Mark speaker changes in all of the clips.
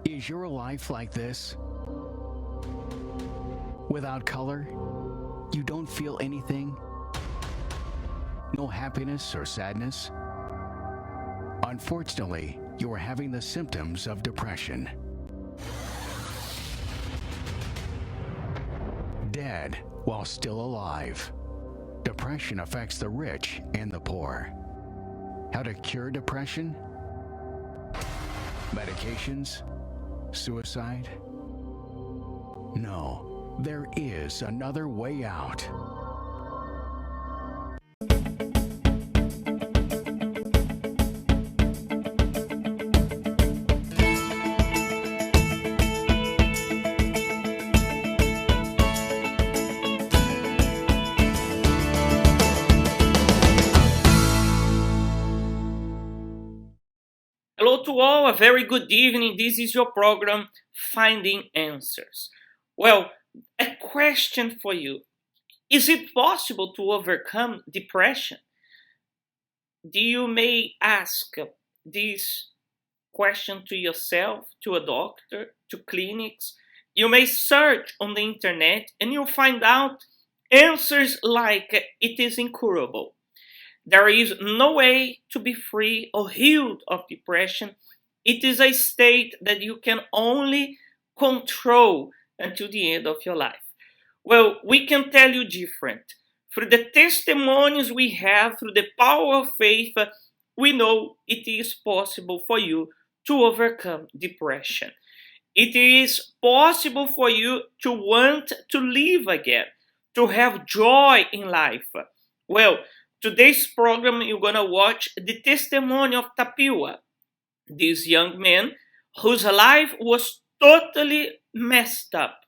Speaker 1: Is your life like this? Without color? You don't feel anything? No happiness or sadness? Unfortunately, you are having the symptoms of depression. Dead while still alive. Depression affects the rich and the poor. How to cure depression? Medications? Suicide? No, there is another way out.
Speaker 2: Hello to all, a very good evening. This is your program, Finding Answers. Well, a question for you. Is it possible to overcome depression? You may ask this question to yourself, to a doctor, to clinics. You may search on the internet and you'll find out answers like it is incurable. There is no way to be free or healed of depression. It is a state that you can only control until the end of your life. Well, we can tell you different. Through the testimonies we have, through the power of faith, we know it is possible for you to overcome depression. It is possible for you to want to live again, to have joy in life. Well, today's program, you're going to watch the testimony of Tapioa, this young man whose life was totally messed up,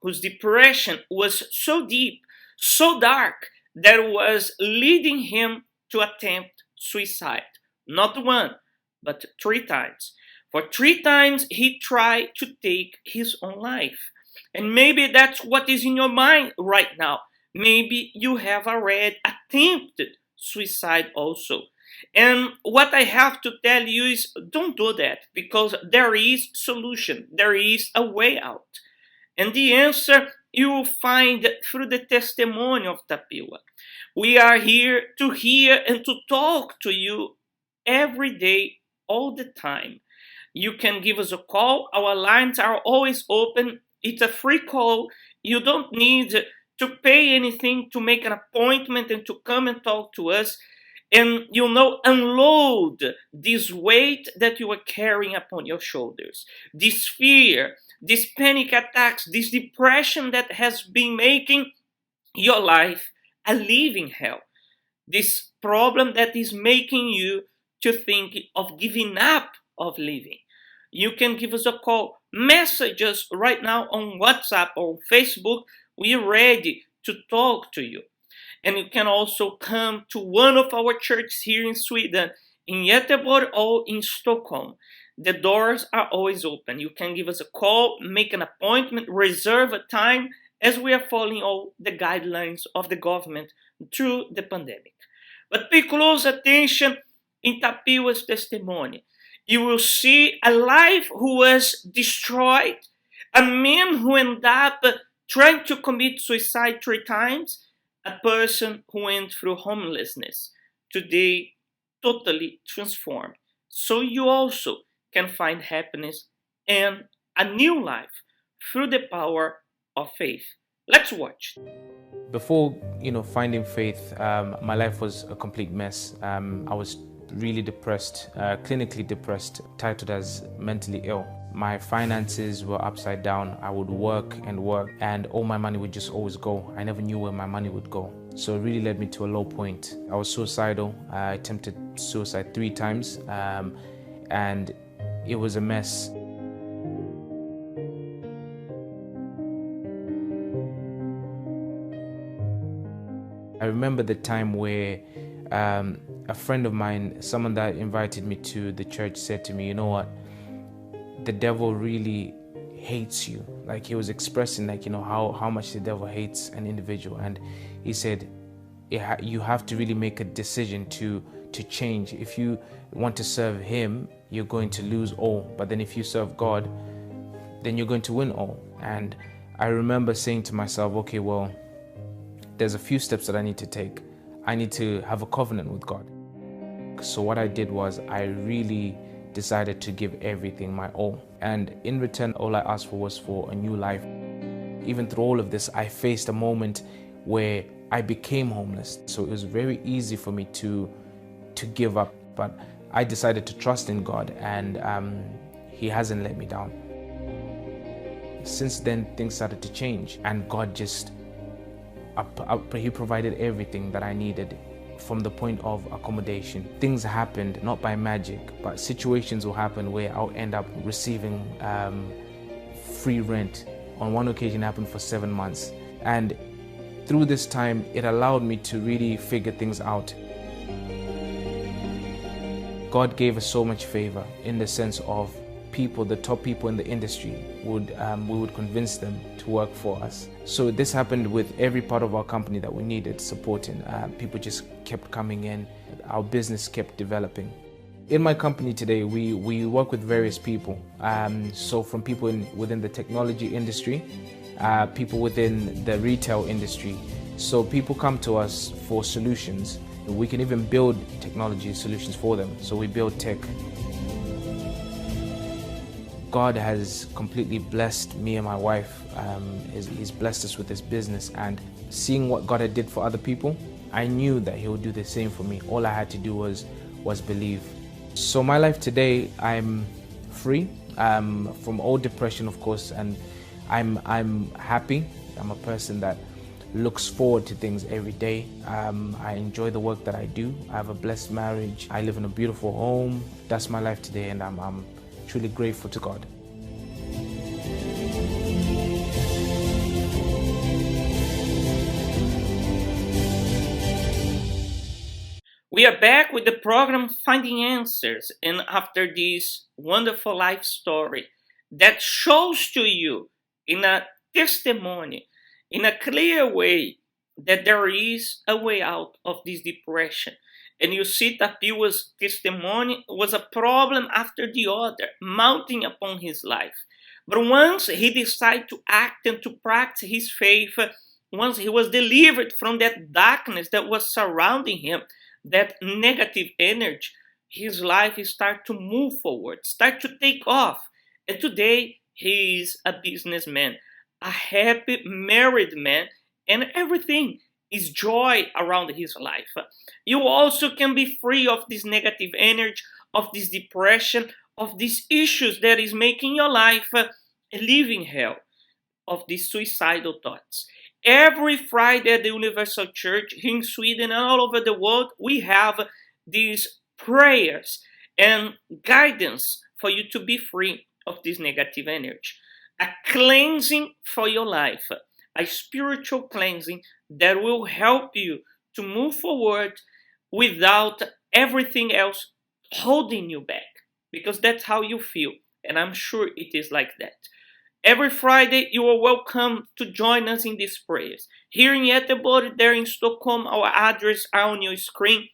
Speaker 2: whose depression was so deep, so dark, that it was leading him to attempt suicide. Not one, but 3 times. For 3 times, he tried to take his own life. And maybe that's what is in your mind right now. Maybe you have already attempted suicide also. And what I have to tell you is don't do that, because there is solution, there is a way out. And the answer you will find through the testimony of Tapioa. We are here to hear and to talk to you every day, all the time. You can give us a call. Our lines are always open. It's a free call. You don't need to pay anything to make an appointment and to come and talk to us. And unload this weight that you are carrying upon your shoulders, this fear, this panic attacks, this depression that has been making your life a living hell, this problem that is making you to think of giving up of living. You can give us a call, message us right now on WhatsApp or Facebook. We're ready to talk to you. And you can also come to one of our churches here in Sweden, in Göteborg or in Stockholm. The doors are always open. You can give us a call, make an appointment, reserve a time, as we are following all the guidelines of the government through the pandemic. But pay close attention in Tapioa's testimony. You will see a life who was destroyed, a man who ended up trying to commit suicide 3 times, a person who went through homelessness, today totally transformed. So you also can find happiness and a new life through the power of faith. Let's watch.
Speaker 3: Before, finding faith, my life was a complete mess. I was really depressed, clinically depressed, titled as mentally ill. My finances were upside down. I would work, and all my money would just always go. I never knew where my money would go. So it really led me to a low point. I was suicidal. I attempted suicide 3 times, and it was a mess. I remember the time where a friend of mine, someone that invited me to the church, said to me, you know what? The devil really hates you. Like, he was expressing how much the devil hates an individual. And he said, you have to really make a decision to change. If you want to serve him, you're going to lose all. But then if you serve God, then you're going to win all. And I remember saying to myself, okay, well, there's a few steps that I need to take. I need to have a covenant with God. So what I did was I really decided to give everything, my all. And in return, all I asked for was for a new life. Even through all of this, I faced a moment where I became homeless. So it was very easy for me to give up. But I decided to trust in God, and He hasn't let me down. Since then, things started to change, and God just, He provided everything that I needed. From the point of accommodation, things happened not by magic, but situations will happen where I'll end up receiving free rent. On one occasion, it happened for 7 months, and through this time, it allowed me to really figure things out. God gave us so much favor in the sense of people, the top people in the industry, we would convince them to work for us. So this happened with every part of our company that we needed supporting. People just kept coming in. Our business kept developing. In my company today, we work with various people. So from people within the technology industry, people within the retail industry. So people come to us for solutions. We can even build technology solutions for them. So we build tech. God has completely blessed me and my wife. He's blessed us with this business, and seeing what God had did for other people, I knew that He would do the same for me. All I had to do was believe. So my life today, I'm free from all depression, of course, and I'm happy. I'm a person that looks forward to things every day. I enjoy the work that I do. I have a blessed marriage. I live in a beautiful home. That's my life today, and I'm truly grateful to God.
Speaker 2: We are back with the program Finding Answers, and after this wonderful life story that shows to you in a testimony, in a clear way, that there is a way out of this depression. And you see Tapiwa's testimony was a problem after the other, mounting upon his life. But once he decided to act and to practice his faith, once he was delivered from that darkness that was surrounding him, that negative energy, his life started to move forward, start to take off. And today, he is a businessman, a happy married man, and everything is joy around his life. You also can be free of this negative energy, of this depression, of these issues that is making your life a living hell, of these suicidal thoughts. Every Friday at the Universal Church here in Sweden and all over the world, we have these prayers and guidance for you to be free of this negative energy. A cleansing for your life, a spiritual cleansing that will help you to move forward without everything else holding you back, because that's how you feel, and I'm sure it is like that. Every Friday, you are welcome to join us in these prayers. Here in Göteborg, there in Stockholm, our address are on your screen.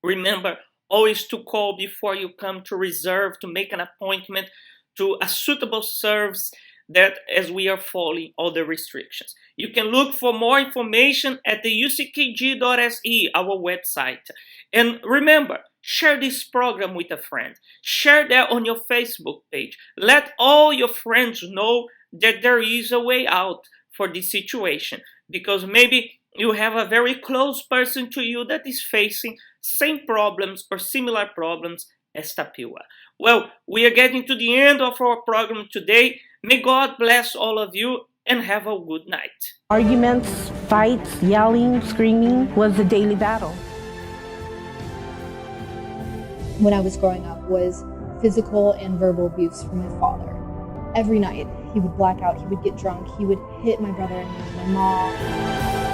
Speaker 2: Remember always to call before you come, to reserve, to make an appointment to a suitable service, that as we are following all the restrictions. You can look for more information at the uckg.se, our website. And remember, share this program with a friend. Share that on your Facebook page. Let all your friends know that there is a way out for this situation, because maybe you have a very close person to you that is facing same problems or similar problems as Tapiwa. Well, we are getting to the end of our program today. May God bless all of you and have a good night.
Speaker 4: Arguments, fights, yelling, screaming was a daily battle.
Speaker 5: When I was growing up was physical and verbal abuse from my father. Every night he would black out, he would get drunk, he would hit my brother and my mom.